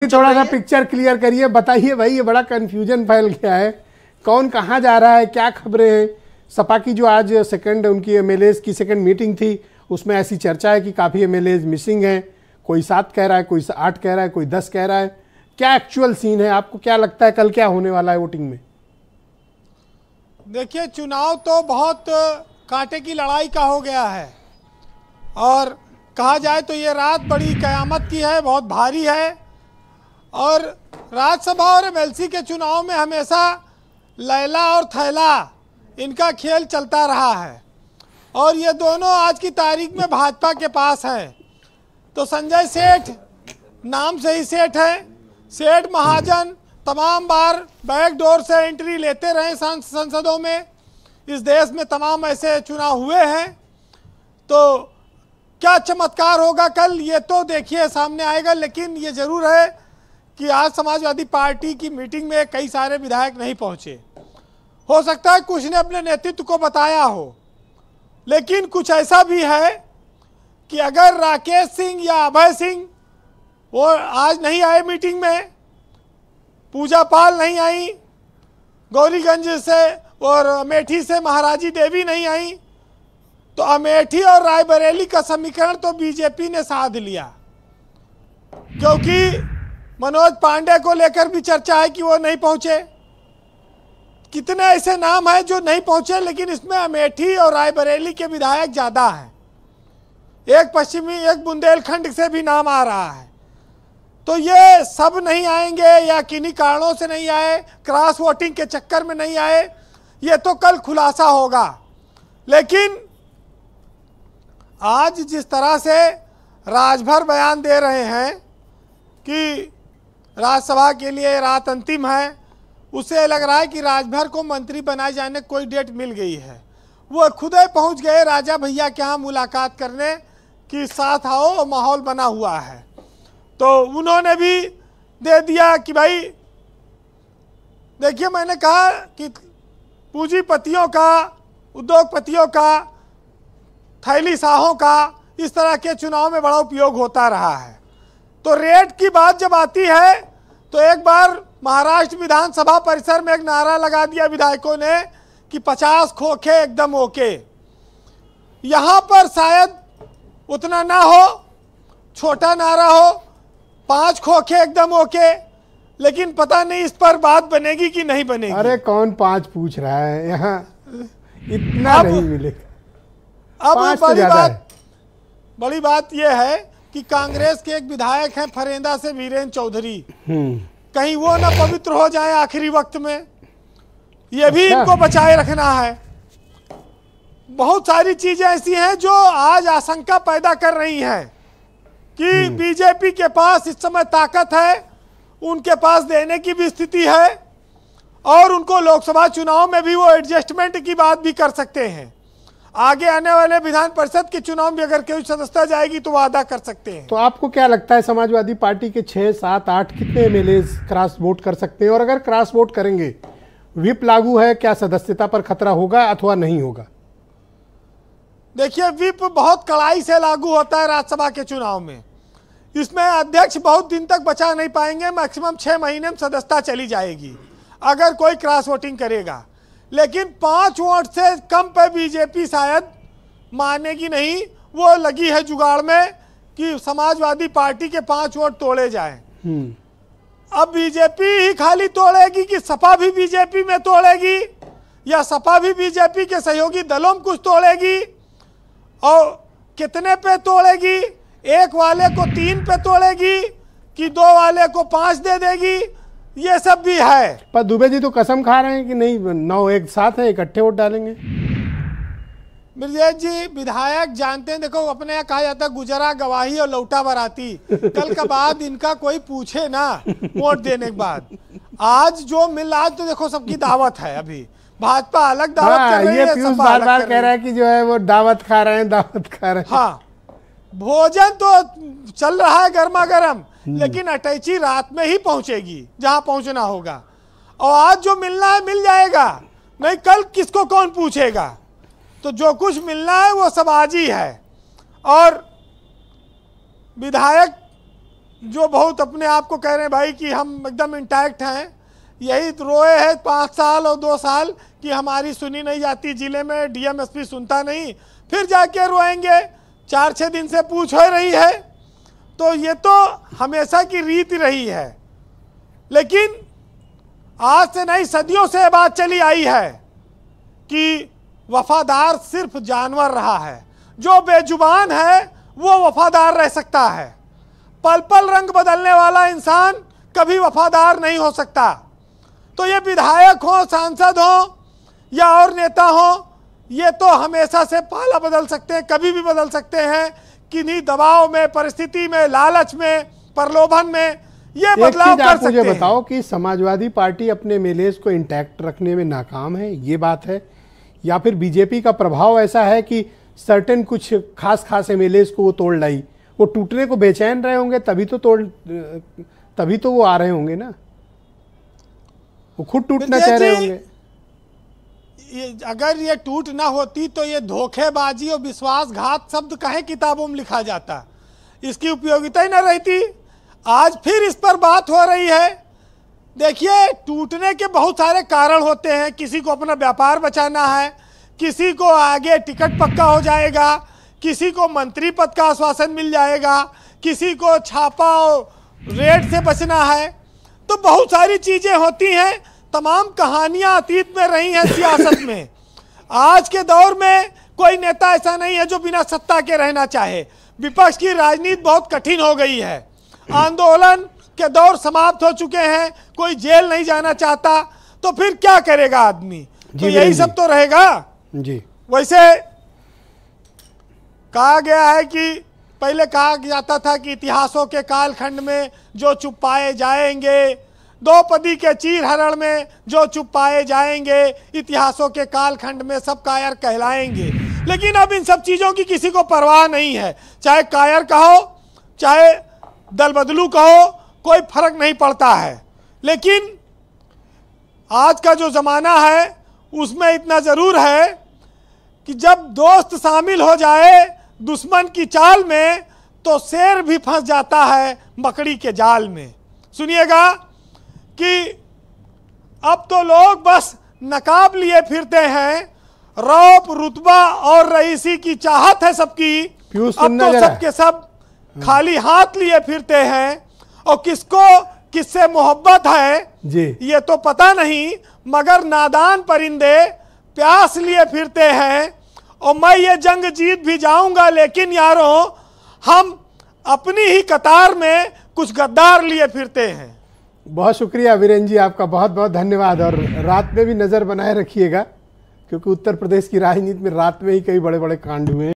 थोड़ा सा picture clear करिए, बताइए भाई, ये बड़ा कंफ्यूजन फैल गया है। कौन कहाँ जा रहा है, क्या खबरें हैं? सपा की जो आज सेकंड उनकी एमएलएज की सेकंड मीटिंग थी, उसमें ऐसी चर्चा है कि काफ़ी एमएलएज मिसिंग हैं। कोई 7 कह रहा है, कोई 8 कह रहा है, कोई 10 कह रहा है। क्या एक्चुअल सीन है? आपको क्या लगता है कल क्या होने वाला है वोटिंग में? देखिए, चुनाव तो बहुत कांटे की लड़ाई का हो गया है और कहा जाए तो ये रात बड़ी कयामत की है, बहुत भारी है। और राज्यसभा और एमएलसी के चुनाव में हमेशा लैला और थैला इनका खेल चलता रहा है और ये दोनों आज की तारीख में भाजपा के पास हैं। तो संजय सेठ नाम से ही सेठ है, सेठ महाजन तमाम बार बैक डोर से एंट्री लेते रहे संसदों में। इस देश में तमाम ऐसे चुनाव हुए हैं। तो क्या चमत्कार होगा कल, ये तो देखिए सामने आएगा। लेकिन ये जरूर है कि आज समाजवादी पार्टी की मीटिंग में कई सारे विधायक नहीं पहुंचे। हो सकता है कुछ ने अपने नेतृत्व को बताया हो, लेकिन कुछ ऐसा भी है कि अगर राकेश सिंह या अभय सिंह वो आज नहीं आए मीटिंग में, पूजा पाल नहीं आई, गौरीगंज से और अमेठी से महाराजी देवी नहीं आई, तो अमेठी और रायबरेली का समीकरण तो बीजेपी ने साध लिया। क्योंकि मनोज पांडे को लेकर भी चर्चा है कि वो नहीं पहुंचे। कितने ऐसे नाम हैं जो नहीं पहुंचे, लेकिन इसमें अमेठी और रायबरेली के विधायक ज्यादा हैं। एक पश्चिमी, एक बुंदेलखंड से भी नाम आ रहा है। तो ये सब नहीं आएंगे या किन्हीं कारणों से नहीं आए, क्रॉस वोटिंग के चक्कर में नहीं आए, ये तो कल खुलासा होगा। लेकिन आज जिस तरह से राजभर बयान दे रहे हैं कि राज्यसभा के लिए रात अंतिम है, उससे लग रहा है कि राजभर को मंत्री बनाए जाने कोई डेट मिल गई है। वो खुद ही पहुंच गए राजा भैया के यहाँ मुलाकात करने कि साथ आओ, माहौल बना हुआ है। तो उन्होंने भी दे दिया कि भाई देखिए, मैंने कहा कि पूंजीपतियों का, उद्योगपतियों का, थैली शाहों का इस तरह के चुनाव में बड़ा उपयोग होता रहा है। तो रेट की बात जब आती है तो एक बार महाराष्ट्र विधानसभा परिसर में एक नारा लगा दिया विधायकों ने कि 50 खोखे एकदम ओके। यहां पर शायद उतना ना हो, छोटा नारा हो, 5 खोखे एकदम ओके। लेकिन पता नहीं इस पर बात बनेगी कि नहीं बनेगी। अरे कौन 5 पूछ रहा है, यहाँ इतना नहीं मिलेगा। अब बड़ी बात यह है कि कांग्रेस के एक विधायक हैं फरेंदा से, वीरेंद्र चौधरी, कहीं वो ना पवित्र हो जाए आखिरी वक्त में, ये भी इनको बचाए रखना है। बहुत सारी चीजें ऐसी हैं जो आज आशंका पैदा कर रही हैं कि बीजेपी के पास इस समय ताकत है, उनके पास देने की भी स्थिति है और उनको लोकसभा चुनाव में भी वो एडजस्टमेंट की बात भी कर सकते हैं। आगे आने वाले विधान परिषद के चुनाव में अगर कोई सदस्यता जाएगी तो वादा कर सकते हैं। तो आपको क्या लगता है समाजवादी पार्टी के 6, 7, 8 कितने एमएलए क्रॉस वोट कर सकते हैं? और अगर क्रॉस वोट करेंगे, व्हिप लागू है, क्या सदस्यता पर खतरा होगा अथवा नहीं होगा? देखिए, व्हिप बहुत कड़ाई से लागू होता है राज्यसभा के चुनाव में। इसमें अध्यक्ष बहुत दिन तक बचा नहीं पाएंगे, मैक्सिमम 6 महीने में सदस्यता चली जाएगी अगर कोई क्रॉस वोटिंग करेगा। लेकिन 5 वोट से कम पे बीजेपी शायद मानेगी नहीं। वो लगी है जुगाड़ में कि समाजवादी पार्टी के 5 वोट तोड़े जाएं। अब बीजेपी ही खाली तोड़ेगी कि सपा भी बीजेपी में तोड़ेगी, या सपा भी बीजेपी के सहयोगी दलों में कुछ तोड़ेगी, और कितने पे तोड़ेगी? 1 वाले को 3 पे तोड़ेगी कि 2 वाले को 5 दे देगी, ये सब भी है। पर दुबे जी तो कसम खा रहे हैं कि नहीं, 9 एक साथ है, इकट्ठे वोट डालेंगे। मिर्जेश जी, विधायक जानते हैं, देखो अपने यहाँ कहा जाता है गुजरा गवाही और लौटा बाराती। कल का बाद इनका कोई पूछे ना वोट देने के बाद। आज जो मिल, आज तो देखो सबकी दावत है। अभी भाजपा अलग दावत कर रही है, ये पीयूष बार बार कह रहा है कि जो है वो दावत खा रहे हैं, दावत खा रहे हैं। हाँ, भोजन तो चल रहा है गर्मा गर्म, लेकिन अटैची रात में ही पहुंचेगी जहां पहुंचना होगा। और आज जो मिलना है मिल जाएगा, नहीं कल किसको कौन पूछेगा। तो जो कुछ मिलना है वो सब आज ही है। और विधायक जो बहुत अपने आप को कह रहे हैं भाई कि हम एकदम इंटैक्ट हैं, यही तो रोए हैं 5 साल और 2 साल कि हमारी सुनी नहीं जाती जिले में, डीएमएसपी सुनता नहीं, फिर जाके रोएंगे 4-6 दिन से पूछ हो रही है। तो ये तो हमेशा की रीत रही है, लेकिन आज से नहीं सदियों से ये बात चली आई है कि वफादार सिर्फ जानवर रहा है, जो बेजुबान है वो वफादार रह सकता है। पल पल रंग बदलने वाला इंसान कभी वफादार नहीं हो सकता। तो ये विधायक हो, सांसद हो या और नेता हो, ये तो हमेशा से पाला बदल सकते हैं, कभी भी बदल सकते हैं, किन्हीं दबाव में, परिस्थिति में, लालच में, प्रलोभन में ये बदलाव कर सकते हैं। मुझे बताओ कि समाजवादी पार्टी अपने एमएलए को इंटैक्ट रखने में नाकाम है, ये बात है, या फिर बीजेपी का प्रभाव ऐसा है कि सर्टेन कुछ खास एमएलए को वो तोड़ लाई, वो टूटने को बेचैन रहे होंगे, तभी तो वो आ रहे होंगे ना, वो खुद टूटना चाह रहे होंगे। अगर ये टूट ना होती तो ये धोखेबाजी और विश्वासघात शब्द काहे किताबों में लिखा जाता, इसकी उपयोगिता ही ना रहती। आज फिर इस पर बात हो रही है। देखिए, टूटने के बहुत सारे कारण होते हैं। किसी को अपना व्यापार बचाना है, किसी को आगे टिकट पक्का हो जाएगा, किसी को मंत्री पद का आश्वासन मिल जाएगा, किसी को छापा और रेड से बचना है। तो बहुत सारी चीजें होती हैं। तमाम कहानियां अतीत में रही हैं सियासत में। आज के दौर में कोई नेता ऐसा नहीं है जो बिना सत्ता के रहना चाहे। विपक्ष की राजनीति बहुत कठिन हो गई है, आंदोलन के दौर समाप्त हो चुके हैं, कोई जेल नहीं जाना चाहता, तो फिर क्या करेगा आदमी? तो यही सब तो रहेगा जी। वैसे कहा गया है कि पहले कहा जाता था कि इतिहासों के कालखंड में जो चुप पाए जाएंगे, द्रौपदी के चीर हरण में जो चुप पाए जाएंगे, इतिहासों के कालखंड में सब कायर कहलाएंगे। लेकिन अब इन सब चीजों की किसी को परवाह नहीं है। चाहे कायर कहो, चाहे दल बदलू कहो, कोई फर्क नहीं पड़ता है। लेकिन आज का जो जमाना है उसमें इतना जरूर है कि जब दोस्त शामिल हो जाए दुश्मन की चाल में तो शेर भी फंस जाता है मकड़ी के जाल में। सुनिएगा कि अब तो लोग बस नकाब लिए फिरते हैं, रौब, रुतबा और रईसी की चाहत है सबकी। अब तो सबके सब खाली हाथ लिए फिरते हैं, और किसको किससे मोहब्बत है जी ये तो पता नहीं, मगर नादान परिंदे प्यास लिए फिरते हैं। और मैं ये जंग जीत भी जाऊंगा, लेकिन यारों हम अपनी ही कतार में कुछ गद्दार लिए फिरते हैं। बहुत शुक्रिया वीरेन जी, आपका बहुत बहुत धन्यवाद। और रात में भी नज़र बनाए रखिएगा, क्योंकि उत्तर प्रदेश की राजनीति में रात में ही कई बड़े बड़े कांड हुए हैं।